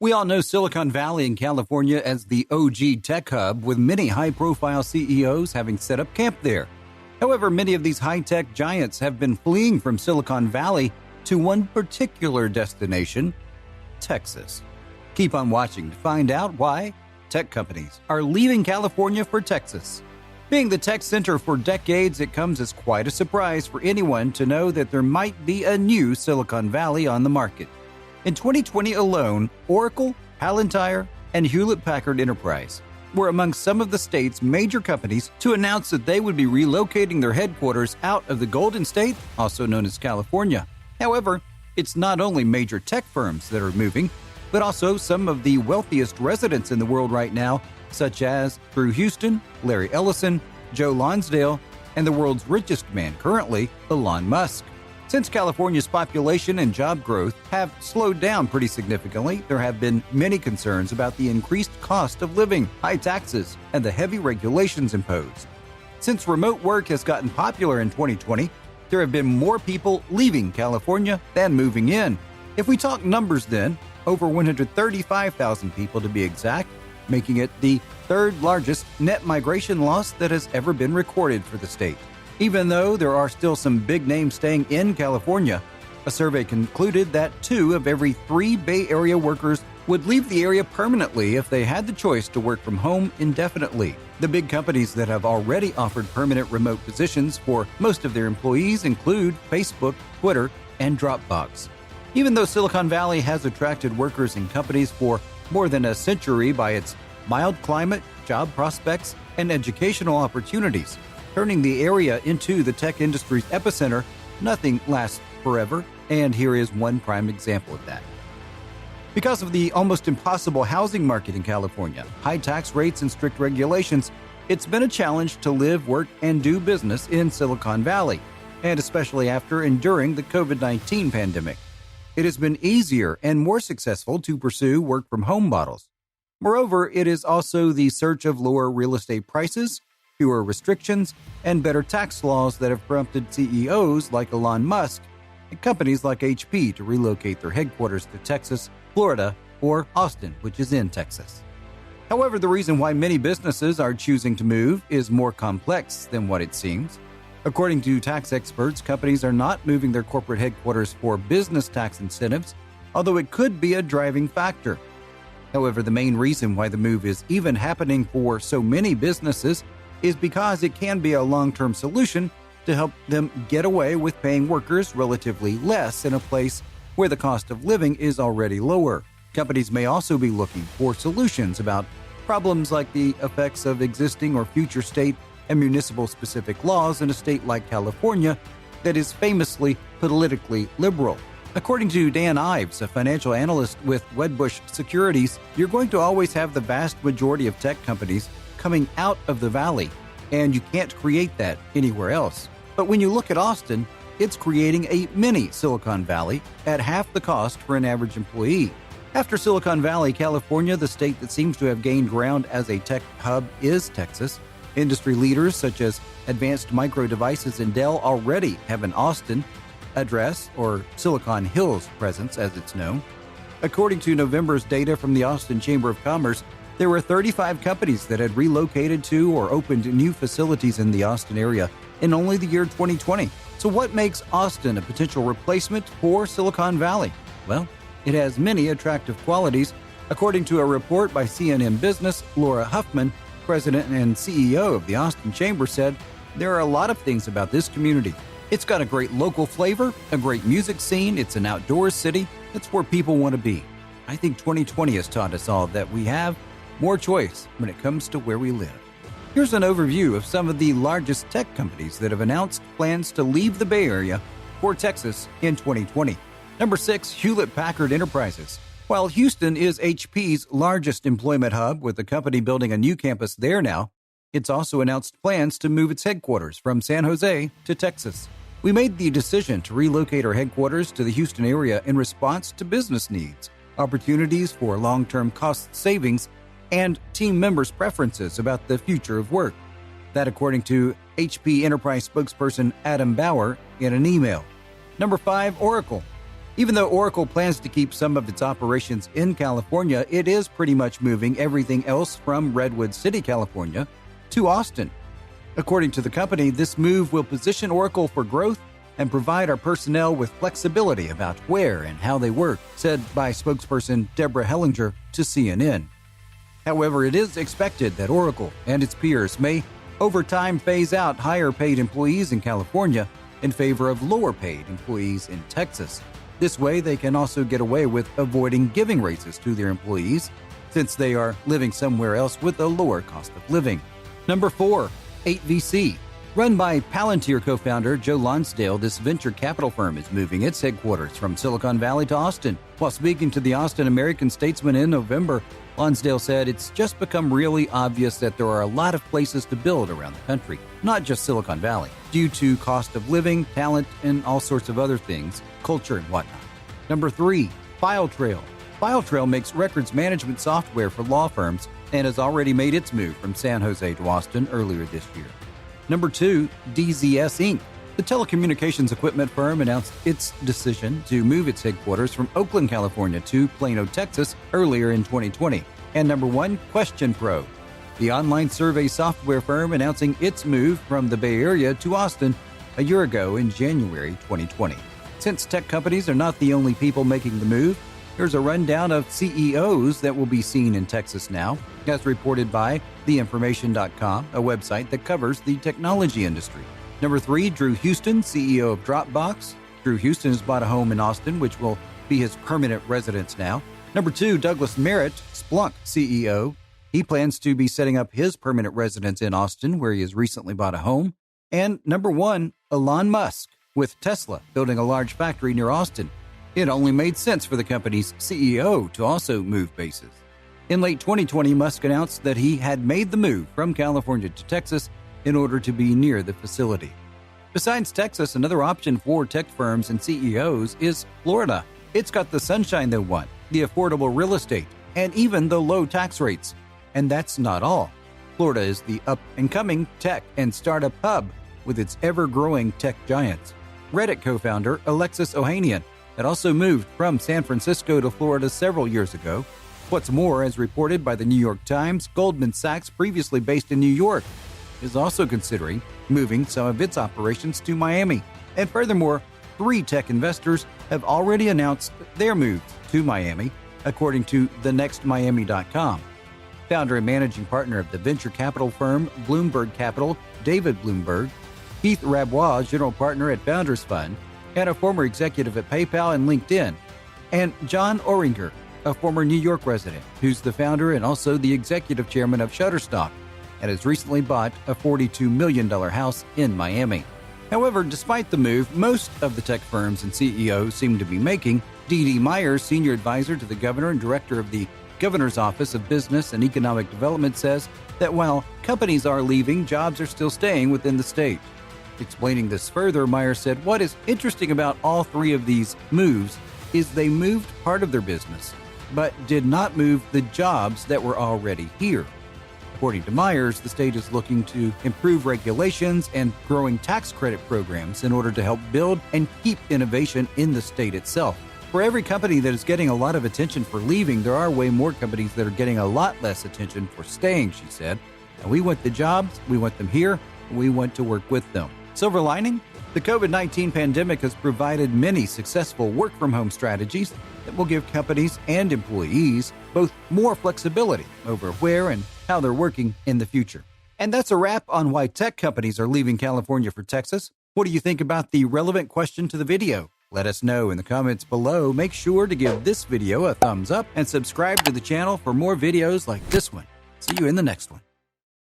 We all know Silicon Valley in California as the OG tech hub, with many high-profile CEOs having set up camp there. However, many of these high-tech giants have been fleeing from Silicon Valley to one particular destination, Texas. Keep on watching to find out why tech companies are leaving California for Texas. Being the tech center for decades, it comes as quite a surprise for anyone to know that there might be a new Silicon Valley on the market. In 2020 alone, Oracle, Palantir, and Hewlett-Packard Enterprises were among some of the state's major companies to announce that they would be relocating their headquarters out of the Golden State, also known as California. However, it's not only major tech firms that are moving, but also some of the wealthiest residents in the world right now, such as Drew Houston, Larry Ellison, Joe Lonsdale, and the world's richest man currently, Elon Musk. Since California's population and job growth have slowed down pretty significantly, there have been many concerns about the increased cost of living, high taxes, and the heavy regulations imposed. Since remote work has gotten popular in 2020, there have been more people leaving California than moving in. If we talk numbers then, over 135,000 people to be exact, making it the third largest net migration loss that has ever been recorded for the state. Even though there are still some big names staying in California, a survey concluded that 2 of every 3 Bay Area workers would leave the area permanently if they had the choice to work from home indefinitely. The big companies that have already offered permanent remote positions for most of their employees include Facebook, Twitter, and Dropbox. Even though Silicon Valley has attracted workers and companies for more than a century by its mild climate, job prospects, and educational opportunities, turning the area into the tech industry's epicenter, nothing lasts forever, and here is one prime example of that. Because of the almost impossible housing market in California, high tax rates and strict regulations, it's been a challenge to live, work, and do business in Silicon Valley, and especially after and during the COVID-19 pandemic. It has been easier and more successful to pursue work-from-home models. Moreover, it is also the search of lower real estate prices, fewer restrictions, and better tax laws that have prompted CEOs like Elon Musk and companies like HP to relocate their headquarters to Texas, Florida, or Austin, which is in Texas. However, the reason why many businesses are choosing to move is more complex than what it seems. According to tax experts, companies are not moving their corporate headquarters for business tax incentives, although it could be a driving factor. However, the main reason why the move is even happening for so many businesses is because it can be a long-term solution to help them get away with paying workers relatively less in a place where the cost of living is already lower. Companies may also be looking for solutions about problems like the effects of existing or future state and municipal-specific laws in a state like California that is famously politically liberal. According to Dan Ives, a financial analyst with Wedbush Securities, you're going to always have the vast majority of tech companies coming out of the valley, and you can't create that anywhere else. But when you look at Austin, it's creating a mini Silicon Valley at half the cost for an average employee. After Silicon Valley, California, the state that seems to have gained ground as a tech hub, is Texas. Industry leaders such as Advanced Micro Devices and Dell already have an Austin address, or Silicon Hills presence as it's known. According to November's data from the Austin Chamber of Commerce, there were 35 companies that had relocated to or opened new facilities in the Austin area in only the year 2020. So what makes Austin a potential replacement for Silicon Valley? Well, it has many attractive qualities. According to a report by CNN Business, Laura Huffman, president and CEO of the Austin Chamber, said, "There are a lot of things about this community. It's got a great local flavor, a great music scene, it's an outdoors city. It's where people want to be. I think 2020 has taught us all that we have more choice when it comes to where we live." Here's an overview of some of the largest tech companies that have announced plans to leave the Bay Area for Texas in 2020. Number 6, Hewlett-Packard Enterprises. While Houston is HP's largest employment hub, with the company building a new campus there now, it's also announced plans to move its headquarters from San Jose to Texas. "We made the decision to relocate our headquarters to the Houston area in response to business needs, opportunities for long-term cost savings, and team members' preferences about the future of work." That according to HP Enterprise spokesperson Adam Bauer in an email. Number 5, Oracle. Even though Oracle plans to keep some of its operations in California, it is pretty much moving everything else from Redwood City, California, to Austin. According to the company, this move will position Oracle for growth and provide our personnel with flexibility about where and how they work, said by spokesperson Deborah Hellinger to CNN. However, it is expected that Oracle and its peers may, over time, phase out higher-paid employees in California in favor of lower-paid employees in Texas. This way, they can also get away with avoiding giving raises to their employees, since they are living somewhere else with a lower cost of living. Number 4. 8VC. Run by Palantir co-founder Joe Lonsdale, this venture capital firm is moving its headquarters from Silicon Valley to Austin. While speaking to the Austin American-Statesman in November, Lonsdale said it's just become really obvious that there are a lot of places to build around the country, not just Silicon Valley, due to cost of living, talent, and all sorts of other things, culture and whatnot. Number 3. FileTrail. FileTrail makes records management software for law firms and has already made its move from San Jose to Austin earlier this year. Number 2. DZS Inc. The telecommunications equipment firm announced its decision to move its headquarters from Oakland, California to Plano, Texas earlier in 2020. And number 1. QuestionPro. The online survey software firm announcing its move from the Bay Area to Austin a year ago in January 2020. Since tech companies are not the only people making the move, here's a rundown of CEOs that will be seen in Texas now, as reported by theinformation.com, a website that covers the technology industry. Number 3, Drew Houston, CEO of Dropbox. Drew Houston has bought a home in Austin, which will be his permanent residence now. Number 2, Douglas Merritt, Splunk CEO. He plans to be setting up his permanent residence in Austin, where he has recently bought a home. And number 1, Elon Musk, with Tesla building a large factory near Austin. It only made sense for the company's CEO to also move bases. In late 2020, Musk announced that he had made the move from California to Texas in order to be near the facility. Besides Texas, another option for tech firms and CEOs is Florida. It's got the sunshine they want, the affordable real estate, and even the low tax rates. And that's not all. Florida is the up-and-coming tech and startup hub with its ever-growing tech giants. Reddit co-founder Alexis Ohanian had also moved from San Francisco to Florida several years ago. What's more, as reported by the New York Times, Goldman Sachs, previously based in New York, is also considering moving some of its operations to Miami. And furthermore, 3 tech investors have already announced their moves to Miami, according to thenextmiami.com. Founder and managing partner of the venture capital firm Bloomberg Capital, David Bloomberg, Keith Rabois, general partner at Founders Fund, and a former executive at PayPal and LinkedIn, and John Oringer, a former New York resident, who's the founder and also the executive chairman of Shutterstock, and has recently bought a $42 million house in Miami. However, despite the move most of the tech firms and CEOs seem to be making, D.D. Myers, senior advisor to the governor and director of the Governor's Office of Business and Economic Development, says that while companies are leaving, jobs are still staying within the state. Explaining this further, Myers said, "What is interesting about all 3 of these moves is they moved part of their business, but did not move the jobs that were already here." According to Myers, the state is looking to improve regulations and growing tax credit programs in order to help build and keep innovation in the state itself. For every company that is getting a lot of attention for leaving, there are way more companies that are getting a lot less attention for staying, she said. And we want the jobs, we want them here, and we want to work with them. Silver lining? The COVID-19 pandemic has provided many successful work-from-home strategies that will give companies and employees both more flexibility over where and how they're working in the future. And that's a wrap on why tech companies are leaving California for Texas. What do you think about the relevant question to the video? Let us know in the comments below. Make sure to give this video a thumbs up and subscribe to the channel for more videos like this one. See you in the next one.